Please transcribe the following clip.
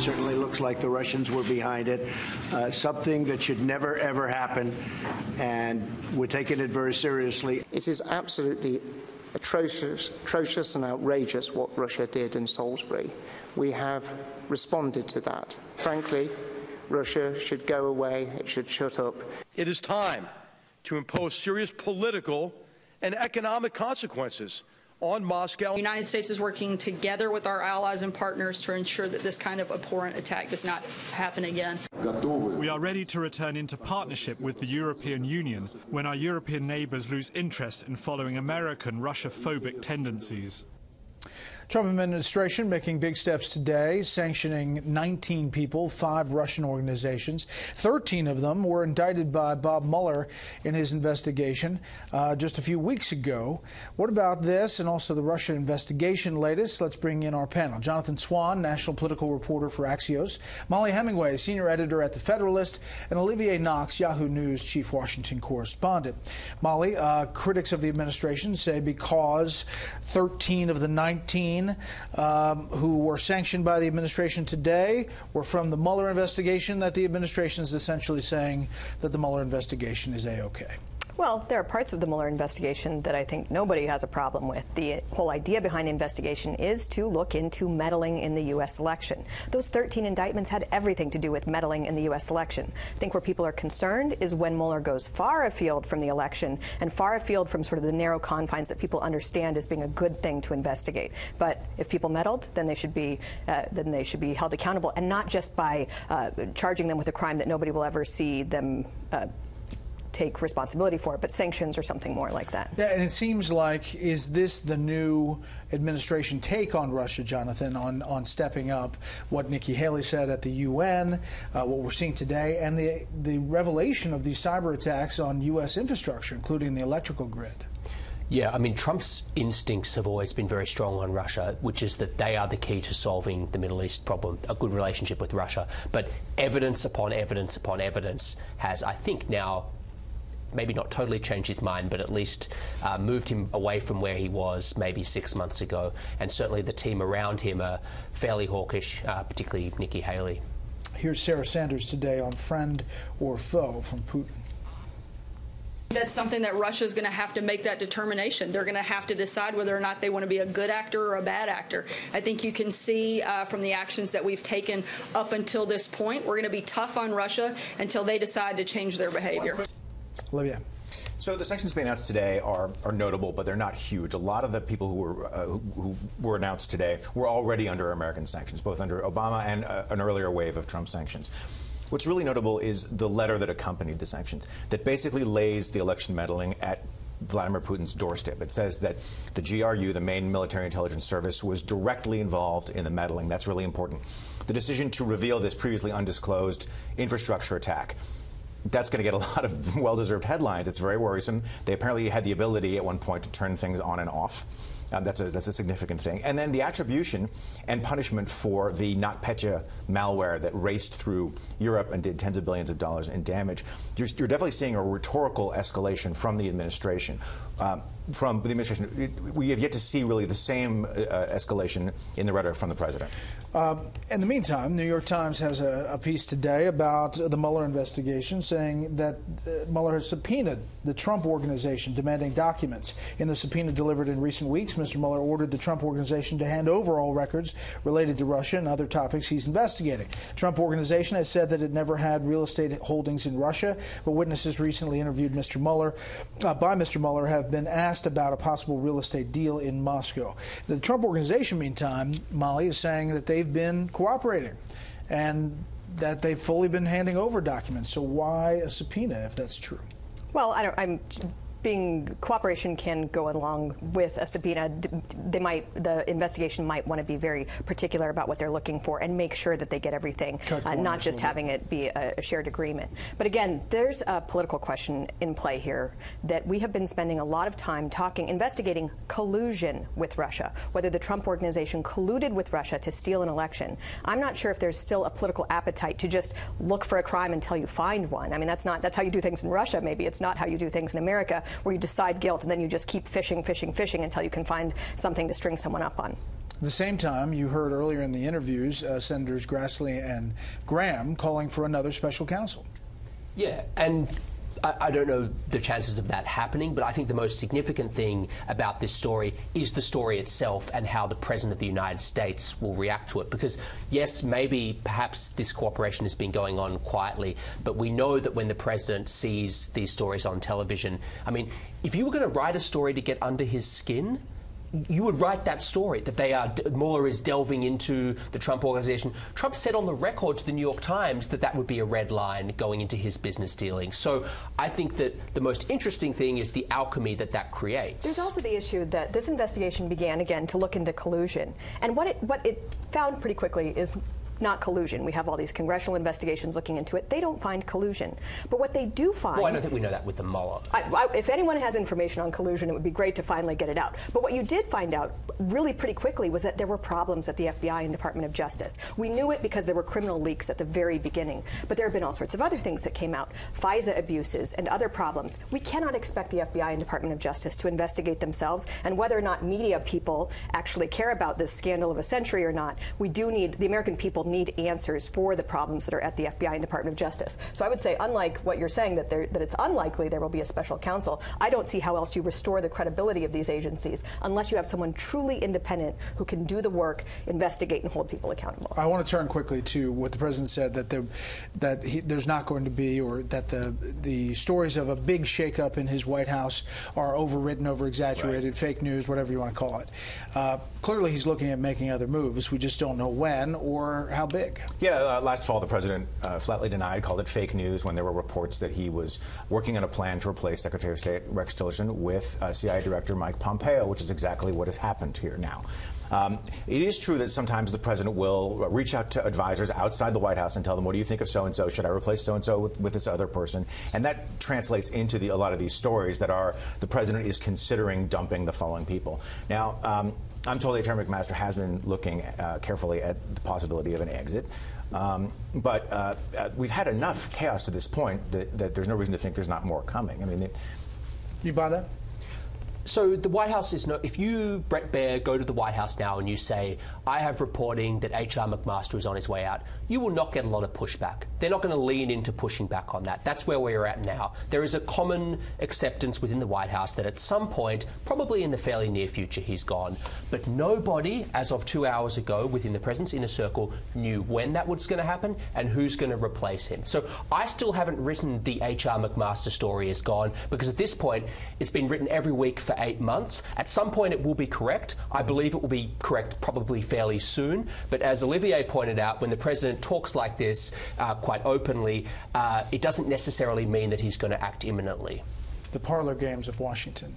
certainly looks like the Russians were behind it. Something that should never, ever happen, and we're taking it very seriously. It is absolutely atrocious and outrageous what Russia did in Salisbury. We have responded to that. Frankly, Russia should go away. It should shut up. It is time to impose serious political and economic consequences on Moscow. The United States is working together with our allies and partners to ensure that this kind of abhorrent attack does not happen again. We are ready to return into partnership with the European Union when our European neighbours lose interest in following American Russia-phobic tendencies. Trump administration making big steps today, sanctioning 19 people, 5 Russian organizations. 13 of them were indicted by Bob Mueller in his investigation just a few weeks ago. What about this and also the Russia investigation latest? Let's bring in our panel. Jonathan Swan, national political reporter for Axios. Molly Hemingway, senior editor at The Federalist. And Olivier Knox, Yahoo News chief Washington correspondent. Molly, critics of the administration say because 13 of the 19 who were sanctioned by the administration today were from the Mueller investigation, that the administration is essentially saying that the Mueller investigation is A-OK. Well, there are parts of the Mueller investigation that I think nobody has a problem with. The whole idea behind the investigation is to look into meddling in the U.S. election. Those 13 indictments had everything to do with meddling in the U.S. election. I think where people are concerned is when Mueller goes far afield from the election and far afield from sort of the narrow confines that people understand as being a good thing to investigate. But if people meddled, then they should be held accountable, and not just by charging them with a crime that nobody will ever see them take responsibility for, but sanctions or something more like that. Yeah, and it seems like, is this the new administration take on Russia, Jonathan, on stepping up what Nikki Haley said at the UN, what we're seeing today, and the revelation of these cyber attacks on U.S. infrastructure, including the electrical grid? Yeah, I mean, Trump's instincts have always been very strong on Russia, which is that they are the key to solving the Middle East problem, a good relationship with Russia. But evidence upon evidence upon evidence has, I think, now maybe not totally changed his mind, but at least moved him away from where he was maybe 6 months ago. And certainly the team around him are fairly hawkish, particularly Nikki Haley. Here's Sarah Sanders today on friend or foe from Putin. That's something that Russia is going to have to make that determination. They're going to have to decide whether or not they want to be a good actor or a bad actor. I think you can see from the actions that we've taken up until this point, we're going to be tough on Russia until they decide to change their behavior. Olivia. So the sanctions they announced today are notable, but they're not huge. A lot of the people who were announced today were already under American sanctions, both under Obama and an earlier wave of Trump sanctions. What's really notable is the letter that accompanied the sanctions, that basically lays the election meddling at Vladimir Putin's doorstep. It says that the GRU, the main military intelligence service, was directly involved in the meddling. That's really important. The decision to reveal this previously undisclosed infrastructure attack, that's going to get a lot of well-deserved headlines. It's very worrisome. They apparently had the ability at one point to turn things on and off. That's a significant thing. And then the attribution and punishment for the NotPetya malware that raced through Europe and did tens of billions of dollars in damage. You're definitely seeing a rhetorical escalation from the administration. We have yet to see really the same escalation in the rhetoric from the president. In the meantime, New York Times has a piece today about the Mueller investigation, saying that Mueller has subpoenaed the Trump Organization, demanding documents. In the subpoena delivered in recent weeks, Mr. Mueller ordered the Trump Organization to hand over all records related to Russia and other topics he's investigating. The Trump Organization has said that it never had real estate holdings in Russia, but witnesses recently interviewed by Mr. Mueller have been asked about a possible real estate deal in Moscow. The Trump Organization, meantime, Molly, is saying that they've been cooperating and that they've fully been handing over documents. So why a subpoena if that's true? Well, cooperation can go along with a subpoena. The investigation might want to be very particular about what they're looking for and make sure that they get everything, not just having it be a shared agreement. But again, there's a political question in play here that we have been spending a lot of time investigating collusion with Russia, whether the Trump Organization colluded with Russia to steal an election. I'm not sure if there's still a political appetite to just look for a crime until you find one. I mean, that's how you do things in Russia. Maybe it's not how you do things in America, where you decide guilt and then you just keep fishing until you can find something to string someone up on. At the same time, you heard earlier in the interviews Senators Grassley and Graham calling for another special counsel. Yeah, and I don't know the chances of that happening, but I think the most significant thing about this story is the story itself and how the President of the United States will react to it. Because, yes, maybe perhaps this cooperation has been going on quietly, but we know that when the President sees these stories on television, I mean, if you were going to write a story to get under his skin, you would write that story, that Mueller is delving into the Trump organization. Trump said on the record to the New York Times that that would be a red line going into his business dealings. So I think that the most interesting thing is the alchemy that creates. There's also the issue that this investigation began, again, to look into collusion. And what it found pretty quickly is not collusion. We have all these congressional investigations looking into it. They don't find collusion. But what they do find... Well, I don't think we know that with the Mueller. If anyone has information on collusion, it would be great to finally get it out. But what you did find out really pretty quickly was that there were problems at the FBI and Department of Justice. We knew it because there were criminal leaks at the very beginning. But there have been all sorts of other things that came out, FISA abuses and other problems. We cannot expect the FBI and Department of Justice to investigate themselves, and whether or not media people actually care about this scandal of a century or not, we do need, the American people need answers for the problems that are at the FBI and Department of Justice. So I would say, unlike what you're saying, that it's unlikely there will be a special counsel, I don't see how else you restore the credibility of these agencies unless you have someone truly independent who can do the work, investigate, and hold people accountable. I want to turn quickly to what the President said, that there's not going to be, or that the stories of a big shakeup in his White House are overwritten, over-exaggerated, right, fake news, whatever you want to call it. Clearly he's looking at making other moves. We just don't know when or how big. Yeah, last fall the President flatly denied, called it fake news when there were reports that he was working on a plan to replace Secretary of State Rex Tillerson with CIA Director Mike Pompeo, which is exactly what has happened here now. It is true that sometimes the President will reach out to advisors outside the White House and tell them, what do you think of so-and-so? Should I replace so-and-so with this other person? And that translates into a lot of these stories that are, the President is considering dumping the following people. Now, I'm told Attorney McMaster has been looking carefully at the possibility of an exit. But we've had enough chaos to this point that there's no reason to think there's not more coming. I mean, you buy that? So the White House is if you, Brett Baer, go to the White House now and you say, I have reporting that H.R. McMaster is on his way out, you will not get a lot of pushback. They're not going to lean into pushing back on that. That's where we're at now. There is a common acceptance within the White House that at some point, probably in the fairly near future, he's gone. But nobody, as of 2 hours ago, within the President's inner circle, knew when that was going to happen and who's going to replace him. So I still haven't written the H.R. McMaster story is gone, because at this point, it's been written every week for 8 months. At some point, it will be correct. I believe it will be correct probably fairly soon. But as Olivier pointed out, when the President talks like this quite openly, it doesn't necessarily mean that he's going to act imminently. The parlor games of Washington.